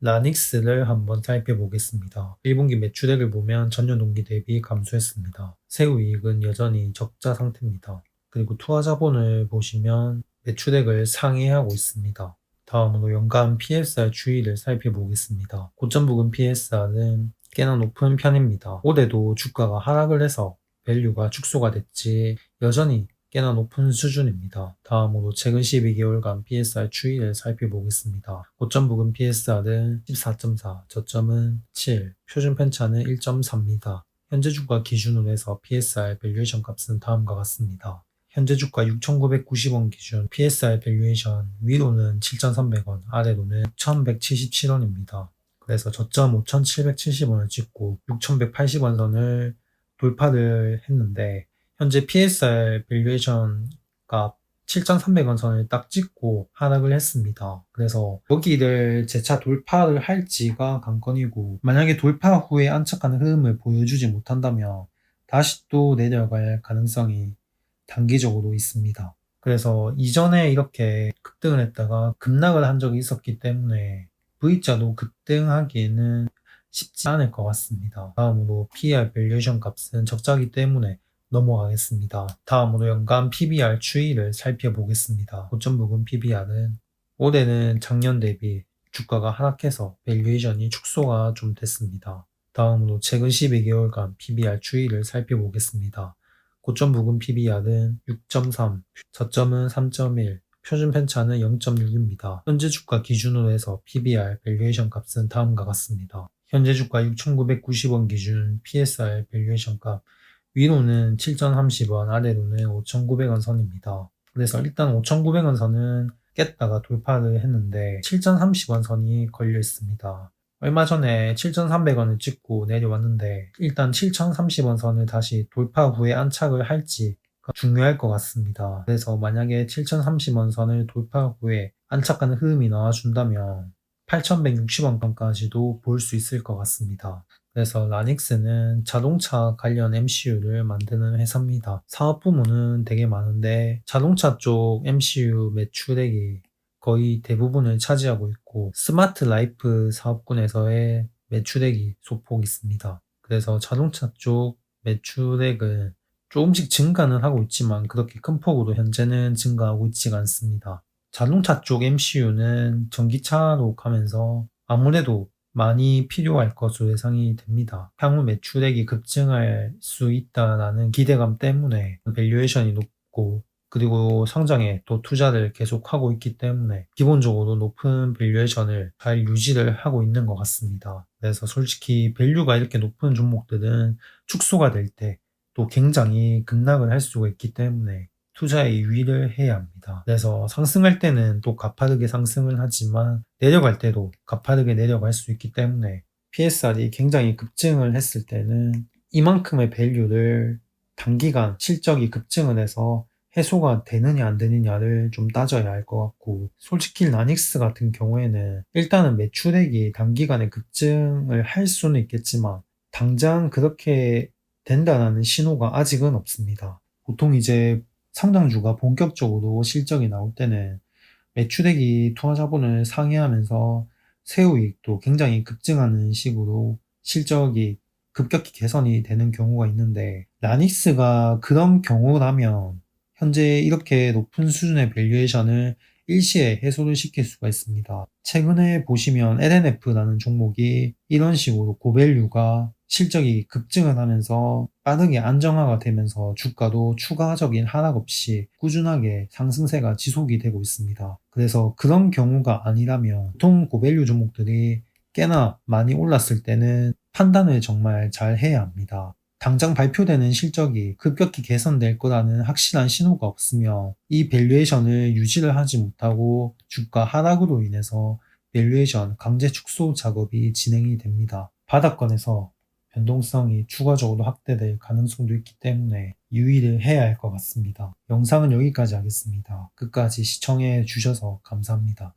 라닉스를 한번 살펴보겠습니다. 1분기 매출액을 보면 전년 동기 대비 감소했습니다. 세후이익은 여전히 적자 상태입니다. 그리고 투하자본을 보시면 매출액을 상회하고 있습니다. 다음으로 연간 PSR 추이를 살펴보겠습니다. 고점 부근 PSR은 꽤나 높은 편입니다. 올해도 주가가 하락을 해서 밸류가 축소가 됐지 여전히 꽤나 높은 수준입니다. 다음으로 최근 12개월간 PSR 추이를 살펴보겠습니다. 고점 부근 PSR은 14.4, 저점은 7, 표준 편차는 1.4입니다. 현재 주가 기준으로 해서 PSR 밸류에이션 값은 다음과 같습니다. 현재 주가 6,990원 기준 PSR 밸류에이션 위로는 7,300원, 아래로는 6,177원입니다. 그래서 저점 5,770원을 찍고 6,180원 선을 돌파를 했는데 현재 PSR 밸류에이션 값 7,300원 선을 딱 찍고 하락을 했습니다. 그래서 여기를 재차 돌파를 할지가 관건이고 만약에 돌파 후에 안착하는 흐름을 보여주지 못한다면 다시 또 내려갈 가능성이 단기적으로 있습니다. 그래서 이전에 이렇게 급등을 했다가 급락을 한 적이 있었기 때문에 V자도 급등하기에는 쉽지 않을 것 같습니다. 다음으로 PER 밸류에이션 값은 적자기 때문에 넘어가겠습니다. 다음으로 연간 PBR 추이를 살펴보겠습니다. 고점 부근 PBR은 올해는 작년 대비 주가가 하락해서 밸류에이션이 축소가 좀 됐습니다. 다음으로 최근 12개월간 PBR 추이를 살펴보겠습니다. 고점 부근 PBR은 6.3, 저점은 3.1, 표준 편차는 0.6입니다. 현재 주가 기준으로 해서 PBR 밸류에이션 값은 다음과 같습니다. 현재 주가 6,990원 기준 PSR 밸류에이션 값 위로는 7,030원, 아래로는 5,900원 선입니다. 그래서 일단 5,900원 선은 깼다가 돌파를 했는데 7,030원 선이 걸려 있습니다. 얼마 전에 7,300원을 찍고 내려왔는데 일단 7,030원 선을 다시 돌파 후에 안착을 할지 중요할 것 같습니다. 그래서 만약에 7,030원 선을 돌파 후에 안착하는 흐름이 나와준다면 8,160원까지도 볼 수 있을 것 같습니다. 그래서 라닉스는 자동차 관련 MCU를 만드는 회사입니다. 사업 부문은 되게 많은데 자동차 쪽 MCU 매출액이 거의 대부분을 차지하고 있고 스마트 라이프 사업군에서의 매출액이 소폭 있습니다. 그래서 자동차 쪽 매출액은 조금씩 증가는 하고 있지만 그렇게 큰 폭으로 현재는 증가하고 있지가 않습니다. 자동차 쪽 MCU는 전기차로 가면서 아무래도 많이 필요할 것으로 예상이 됩니다. 향후 매출액이 급증할 수 있다라는 기대감 때문에 밸류에이션이 높고 그리고 성장에 또 투자를 계속하고 있기 때문에 기본적으로 높은 밸류에이션을 잘 유지를 하고 있는 것 같습니다. 그래서 솔직히 밸류가 이렇게 높은 종목들은 축소가 될 때 또 굉장히 급락을 할 수가 있기 때문에 투자에 유의를 해야 합니다. 그래서 상승할 때는 또 가파르게 상승을 하지만 내려갈 때도 가파르게 내려갈 수 있기 때문에 PSR이 굉장히 급증을 했을 때는 이만큼의 밸류를 단기간 실적이 급증을 해서 해소가 되느냐 안 되느냐를 좀 따져야 할 것 같고 솔직히 라닉스 같은 경우에는 일단은 매출액이 단기간에 급증을 할 수는 있겠지만 당장 그렇게 된다는 신호가 아직은 없습니다. 보통 이제 상장주가 본격적으로 실적이 나올 때는 매출액이 투하자본을 상회하면서 세후이익도 굉장히 급증하는 식으로 실적이 급격히 개선이 되는 경우가 있는데 라닉스가 그런 경우라면 현재 이렇게 높은 수준의 밸류에이션을 일시에 해소를 시킬 수가 있습니다. 최근에 보시면 LNF라는 종목이 이런 식으로 고밸류가 실적이 급증을 하면서 빠르게 안정화가 되면서 주가도 추가적인 하락 없이 꾸준하게 상승세가 지속이 되고 있습니다. 그래서 그런 경우가 아니라면 보통 고밸류 종목들이 꽤나 많이 올랐을 때는 판단을 정말 잘 해야 합니다. 당장 발표되는 실적이 급격히 개선될 거라는 확실한 신호가 없으면 이 밸류에이션을 유지를 하지 못하고 주가 하락으로 인해서 밸류에이션 강제 축소 작업이 진행이 됩니다. 바닥권에서 변동성이 추가적으로 확대될 가능성도 있기 때문에 유의를 해야 할 것 같습니다. 영상은 여기까지 하겠습니다. 끝까지 시청해 주셔서 감사합니다.